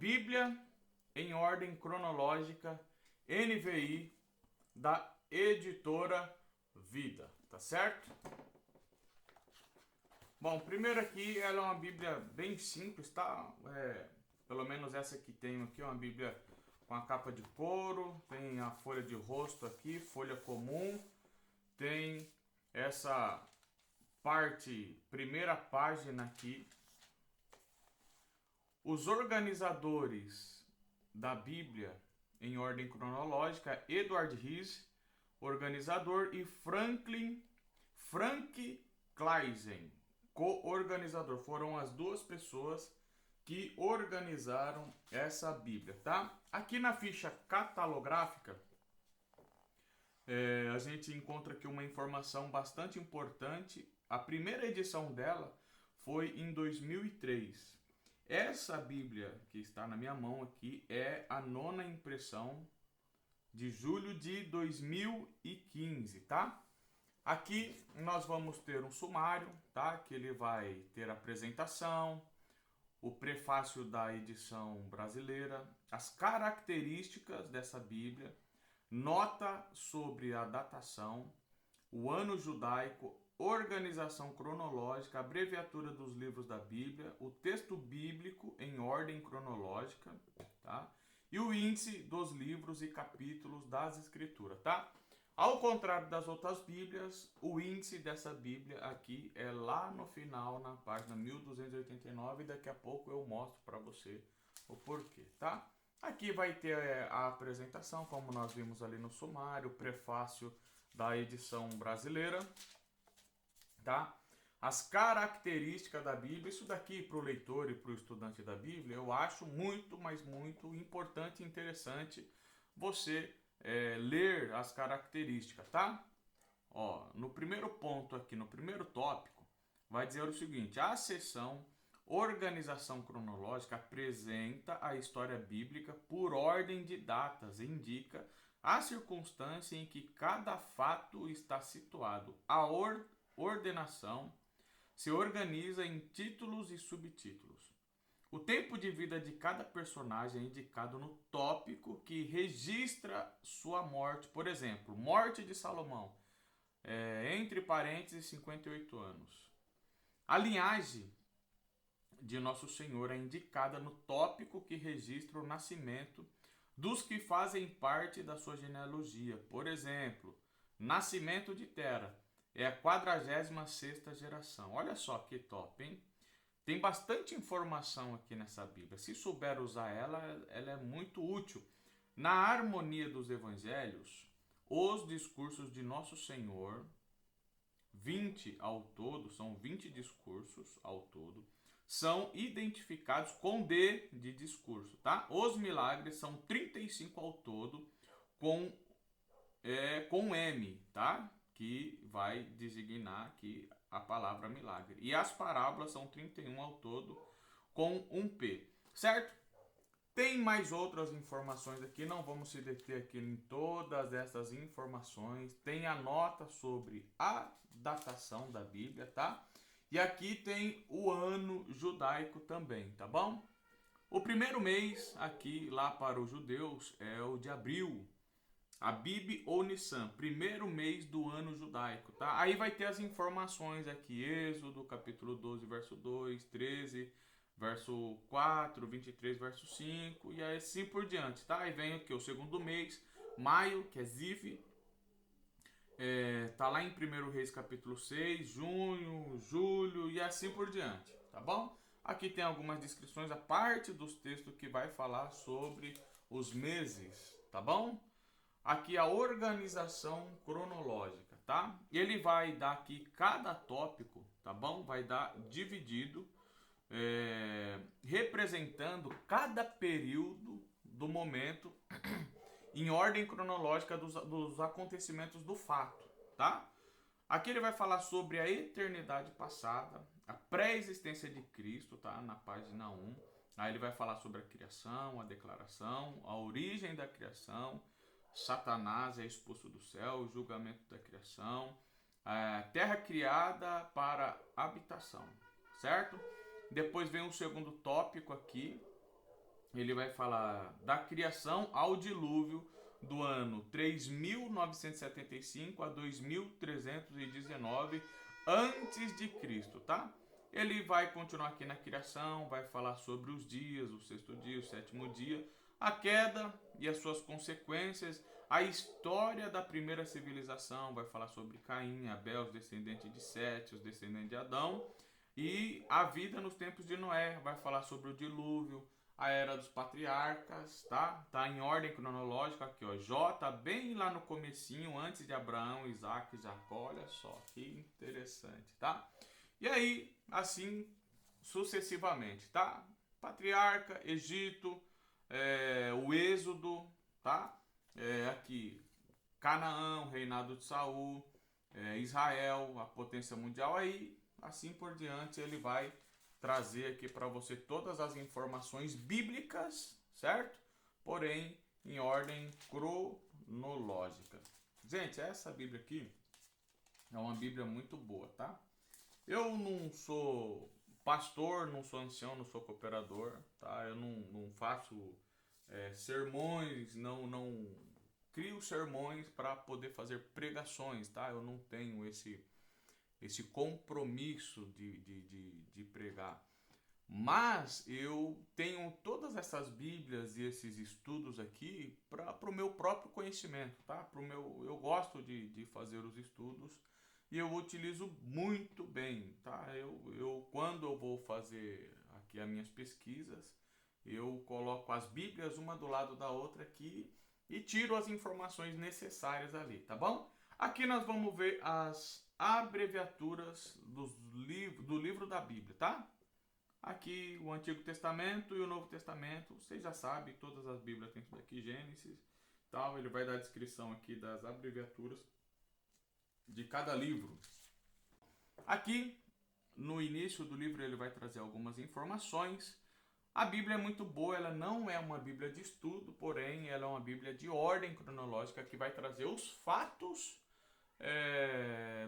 Bíblia em ordem cronológica, NVI, da editora Vida, tá certo? Bom, primeiro aqui ela é uma Bíblia bem simples, tá? Pelo menos essa que tenho aqui é uma Bíblia com a capa de couro, tem a folha de rosto aqui, folha comum, tem essa primeira página aqui. Os organizadores da Bíblia em ordem cronológica, Edward Rice, organizador, e Frank Kleisen, co-organizador. Foram as duas pessoas que organizaram essa Bíblia, tá? Aqui na ficha catalográfica, a gente encontra aqui uma informação bastante importante. A primeira edição dela foi em 2003. Essa Bíblia que está na minha mão aqui é a 9ª impressão de julho de 2015, tá? Aqui nós vamos ter um sumário, tá? Que ele vai ter a apresentação, o prefácio da edição brasileira, as características dessa Bíblia, nota sobre a datação, o ano judaico, organização cronológica, abreviatura dos livros da Bíblia, o texto bíblico em ordem cronológica, tá? E o índice dos livros e capítulos das Escrituras, tá? Ao contrário das outras Bíblias, o índice dessa Bíblia aqui é lá no final, na página 1289, e daqui a pouco eu mostro para você o porquê, tá? Aqui vai ter a apresentação, como nós vimos ali no sumário, o prefácio da edição brasileira, tá? As características da Bíblia, isso daqui para o leitor e para o estudante da Bíblia, eu acho muito, mas muito importante e interessante você ler as características, tá? Ó, no primeiro ponto aqui, no primeiro tópico, vai dizer o seguinte: a seção organização cronológica apresenta a história bíblica por ordem de datas e indica a circunstância em que cada fato está situado. A ordenação se organiza em títulos e subtítulos. O tempo de vida de cada personagem é indicado no tópico que registra sua morte. Por exemplo, morte de Salomão, entre parênteses, 58 anos. A linhagem de Nosso Senhor é indicada no tópico que registra o nascimento dos que fazem parte da sua genealogia. Por exemplo, nascimento de Tera é a 46ª geração. Olha só que top, hein? Tem bastante informação aqui nessa Bíblia. Se souber usar ela, ela é muito útil. Na harmonia dos evangelhos, os discursos de Nosso Senhor, 20 ao todo, são 20 discursos ao todo, são identificados com D de discurso, tá? Os milagres são 35 ao todo, com M, tá? Que vai designar aqui a palavra milagre. E as parábolas são 31 ao todo, com um P, certo? Tem mais outras informações aqui, não vamos se deter aqui em todas essas informações. Tem a nota sobre a datação da Bíblia, tá? E aqui tem o ano judaico também, tá bom? O primeiro mês aqui, lá para os judeus, é o de abril. Abib ou Nissan, primeiro mês do ano judaico, tá? Aí vai ter as informações aqui, Êxodo, capítulo 12, verso 2, 13, verso 4, 23, verso 5, e assim por diante, tá? Aí vem aqui o segundo mês, maio, que é Ziv, tá lá em 1 Reis capítulo 6, junho, julho e assim por diante, tá bom? Aqui tem algumas descrições, a parte dos textos que vai falar sobre os meses, tá bom? Aqui a organização cronológica, tá? Ele vai dar aqui cada tópico, tá bom? Vai dar dividido, representando cada período do momento em ordem cronológica dos acontecimentos do fato, tá? Aqui ele vai falar sobre a eternidade passada, a pré-existência de Cristo, tá? Na página 1. Aí ele vai falar sobre a criação, a declaração, a origem da criação, Satanás é expulso do céu, o julgamento da criação, a terra criada para habitação, certo? Depois vem um segundo tópico aqui, ele vai falar da criação ao dilúvio do ano 3.975 a 2.319 antes de Cristo, tá? Ele vai continuar aqui na criação, vai falar sobre os dias, o sexto dia, o sétimo dia, a queda e as suas consequências, a história da primeira civilização, vai falar sobre Caim, Abel, os descendentes de Sete, os descendentes de Adão, e a vida nos tempos de Noé, vai falar sobre o dilúvio, a era dos patriarcas, tá? Tá em ordem cronológica aqui, ó. J, bem lá no comecinho, antes de Abraão, Isaac e Jacó. Olha só, que interessante, tá? E aí, assim, sucessivamente, tá? Patriarca, Egito, o Êxodo, tá? Aqui, Canaã, o reinado de Saul, Israel, a potência mundial. Aí, assim por diante, ele vai trazer aqui para você todas as informações bíblicas, certo? Porém, em ordem cronológica. Gente, essa Bíblia aqui é uma Bíblia muito boa, tá? Eu não sou pastor, não sou ancião, não sou cooperador, tá? Eu não faço sermões, não crio sermões para poder fazer pregações, tá? Eu não tenho esse compromisso de pregar. Mas eu tenho todas essas Bíblias e esses estudos aqui para o meu próprio conhecimento, tá? Eu gosto de fazer os estudos e eu utilizo muito bem, tá? Quando eu vou fazer aqui as minhas pesquisas, eu coloco as Bíblias uma do lado da outra aqui e tiro as informações necessárias ali, tá bom? Aqui nós vamos ver as abreviaturas do livro da Bíblia, tá? Aqui o Antigo Testamento e o Novo Testamento, vocês já sabem, todas as Bíblias têm isso daqui, Gênesis, tal. Ele vai dar a descrição aqui das abreviaturas de cada livro. Aqui, no início do livro, ele vai trazer algumas informações. A Bíblia é muito boa, ela não é uma Bíblia de estudo, porém ela é uma Bíblia de ordem cronológica que vai trazer os fatos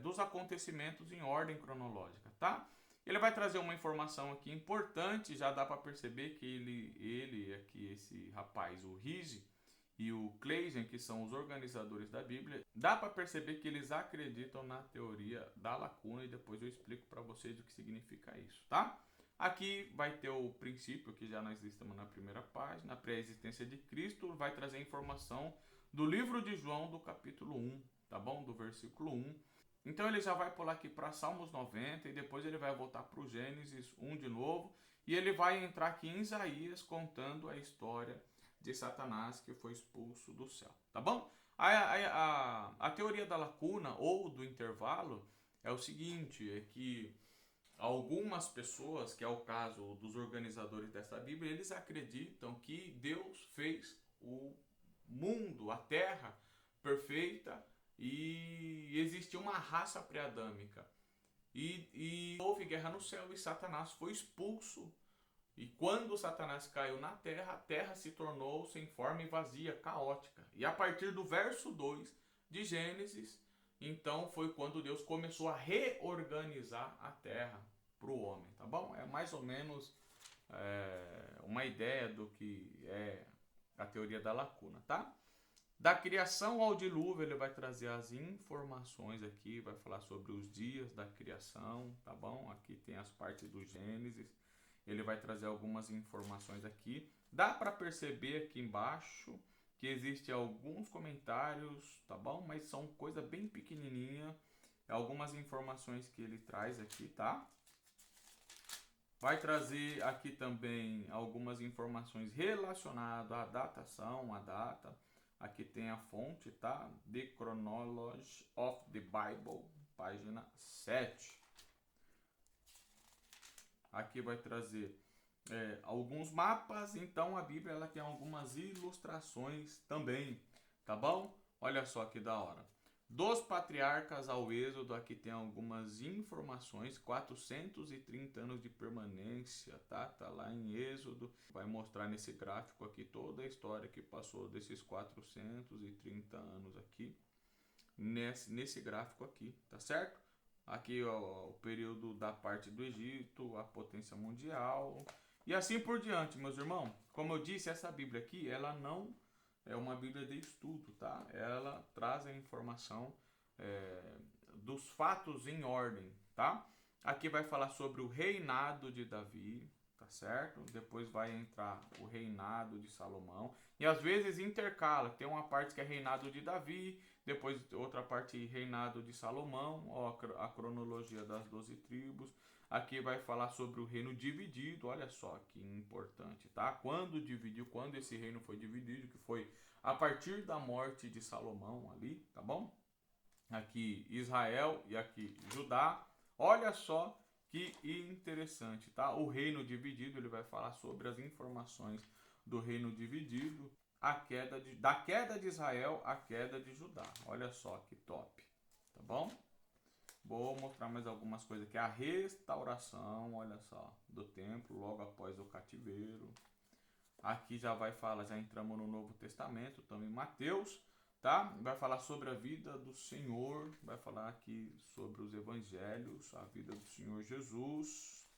dos acontecimentos em ordem cronológica, tá? Ele vai trazer uma informação aqui importante, já dá para perceber que ele aqui, esse rapaz, o Rige e o Clayton, que são os organizadores da Bíblia, dá para perceber que eles acreditam na teoria da lacuna e depois eu explico para vocês o que significa isso, tá? Aqui vai ter o princípio, que já nós listamos na primeira página, a pré-existência de Cristo, vai trazer informação do livro de João, do capítulo 1, tá bom? Do versículo 1. Então ele já vai pular aqui para Salmos 90 e depois ele vai voltar para o Gênesis 1 de novo e ele vai entrar aqui em Isaías contando a história de Satanás que foi expulso do céu, tá bom? A teoria da lacuna ou do intervalo é o seguinte, é que algumas pessoas, que é o caso dos organizadores dessa Bíblia, eles acreditam que Deus fez o mundo, a terra perfeita e existiu uma raça pré-adâmica. E houve guerra no céu e Satanás foi expulso. E quando Satanás caiu na terra, a terra se tornou sem forma e vazia, caótica. E a partir do verso 2 de Gênesis, então foi quando Deus começou a reorganizar a terra para o homem, tá bom? É mais ou menos uma ideia do que é a teoria da lacuna, tá? Da criação ao dilúvio, ele vai trazer as informações aqui, vai falar sobre os dias da criação, tá bom? Aqui tem as partes do Gênesis, ele vai trazer algumas informações aqui. Dá para perceber aqui embaixo que existem alguns comentários, tá bom? Mas são coisa bem pequenininha, algumas informações que ele traz aqui, tá? Vai trazer aqui também algumas informações relacionadas à datação, a data. Aqui tem a fonte, tá? The Chronology of the Bible, página 7. Aqui vai trazer alguns mapas, então a Bíblia ela tem algumas ilustrações também, tá bom? Olha só que da hora. Dos patriarcas ao Êxodo, aqui tem algumas informações, 430 anos de permanência, tá? Tá lá em Êxodo, vai mostrar nesse gráfico aqui toda a história que passou desses 430 anos aqui, nesse gráfico aqui, tá certo? Aqui ó, o período da parte do Egito, a potência mundial, E assim por diante, meus irmãos. Como eu disse, essa Bíblia aqui, ela não é uma Bíblia de estudo, tá? Ela traz a informação dos fatos em ordem, tá? Aqui vai falar sobre o reinado de Davi, tá certo? Depois vai entrar o reinado de Salomão. E às vezes intercala, tem uma parte que é reinado de Davi, depois outra parte reinado de Salomão, ó, a cronologia das 12 tribos. Aqui vai falar sobre o reino dividido, olha só que importante, tá? Quando dividiu, quando esse reino foi dividido, que foi a partir da morte de Salomão ali, tá bom? Aqui Israel e aqui Judá. Olha só que interessante, tá? O reino dividido, ele vai falar sobre as informações do reino dividido, da queda de Israel à queda de Judá. Olha só que top, tá bom? Vou mostrar mais algumas coisas aqui. A restauração, olha só, do templo logo após o cativeiro. Aqui já vai falar, já entramos no Novo Testamento, estamos em Mateus, tá? Vai falar sobre a vida do Senhor, vai falar aqui sobre os evangelhos, a vida do Senhor Jesus.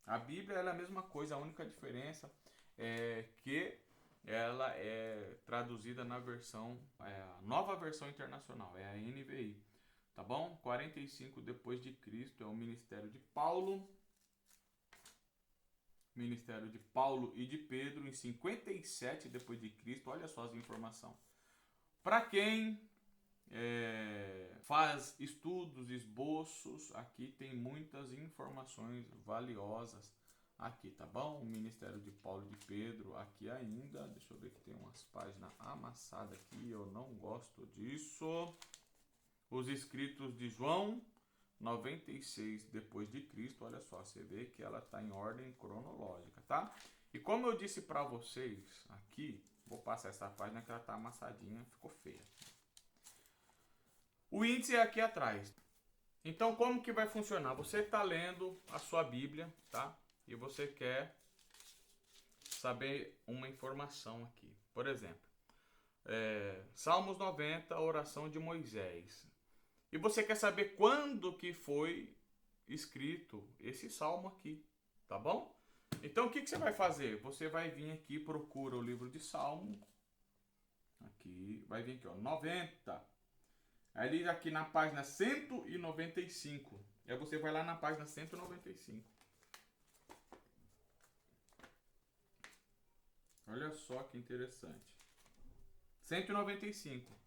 A Bíblia é a mesma coisa, a única diferença é que ela é traduzida na versão, a nova versão internacional, é a NVI. Tá bom? 45 depois de Cristo é o ministério de Paulo. Ministério de Paulo e de Pedro em 57 depois de Cristo. Olha só as informações. Para quem faz estudos, esboços, aqui tem muitas informações valiosas. Aqui, tá bom? O ministério de Paulo e de Pedro, aqui ainda. Deixa eu ver que tem umas páginas amassadas aqui. Eu não gosto disso. Os escritos de João, 96 depois de Cristo, olha só, você vê que ela está em ordem cronológica, tá? E como eu disse para vocês aqui, vou passar essa página que ela está amassadinha, ficou feia. O índice é aqui atrás. Então, como que vai funcionar? Você está lendo a sua Bíblia, tá? E você quer saber uma informação aqui. Por exemplo, Salmos 90, oração de Moisés. E você quer saber quando que foi escrito esse salmo aqui, tá bom? Então o que você vai fazer? Você vai vir aqui, procura o livro de Salmo. Aqui, vai vir aqui, ó, 90. Aí diz aqui na página 195. Aí você vai lá na página 195. Olha só que interessante. 195.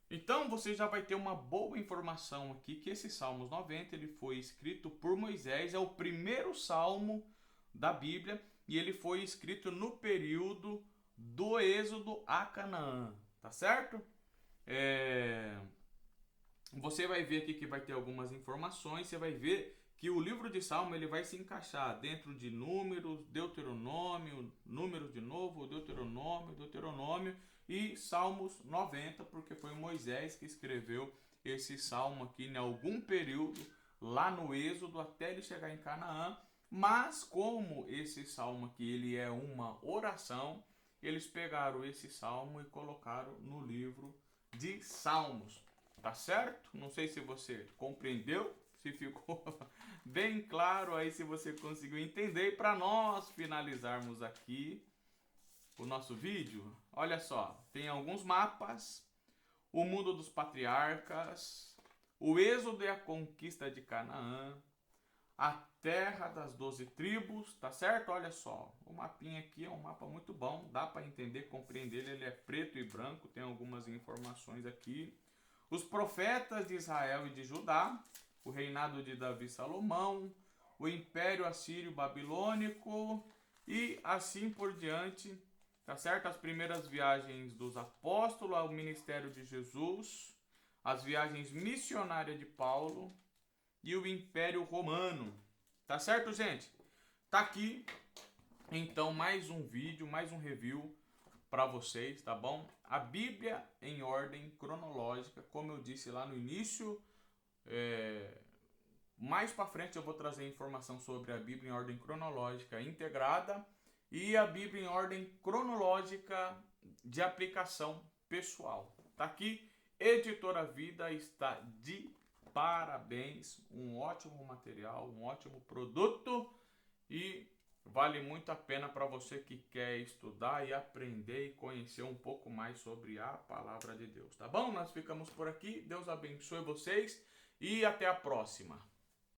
Então você já vai ter uma boa informação aqui que esse Salmos 90 ele foi escrito por Moisés, é o primeiro salmo da Bíblia e ele foi escrito no período do Êxodo a Canaã, tá certo? Você vai ver aqui que vai ter algumas informações, você vai ver que o livro de Salmo ele vai se encaixar dentro de Números, Deuteronômio, Números de novo, Deuteronômio e Salmos 90, porque foi Moisés que escreveu esse salmo aqui em algum período lá no Êxodo até ele chegar em Canaã. Mas como esse salmo aqui ele é uma oração, eles pegaram esse salmo e colocaram no livro de Salmos. Tá certo? Não sei se você compreendeu, se ficou bem claro aí, se você conseguiu entender. E para nós finalizarmos aqui o nosso vídeo, olha só, tem alguns mapas, o mundo dos patriarcas, o êxodo e a conquista de Canaã, a terra das 12 tribos, tá certo? Olha só, o mapinha aqui é um mapa muito bom, dá para entender, compreender, ele é preto e branco, tem algumas informações aqui. Os profetas de Israel e de Judá, o reinado de Davi e Salomão, o império assírio babilônico e assim por diante, tá certo? As primeiras viagens dos apóstolos ao ministério de Jesus, as viagens missionárias de Paulo e o Império Romano, tá certo, gente? Tá aqui, então, mais um vídeo, mais um review para vocês, tá bom? A Bíblia em ordem cronológica, como eu disse lá no início, mais para frente eu vou trazer informação sobre a Bíblia em ordem cronológica integrada e a Bíblia em ordem cronológica de aplicação pessoal. Tá aqui, Editora Vida está de parabéns, um ótimo material, um ótimo produto e vale muito a pena para você que quer estudar e aprender e conhecer um pouco mais sobre a palavra de Deus, tá bom? Nós ficamos por aqui, Deus abençoe vocês e até a próxima.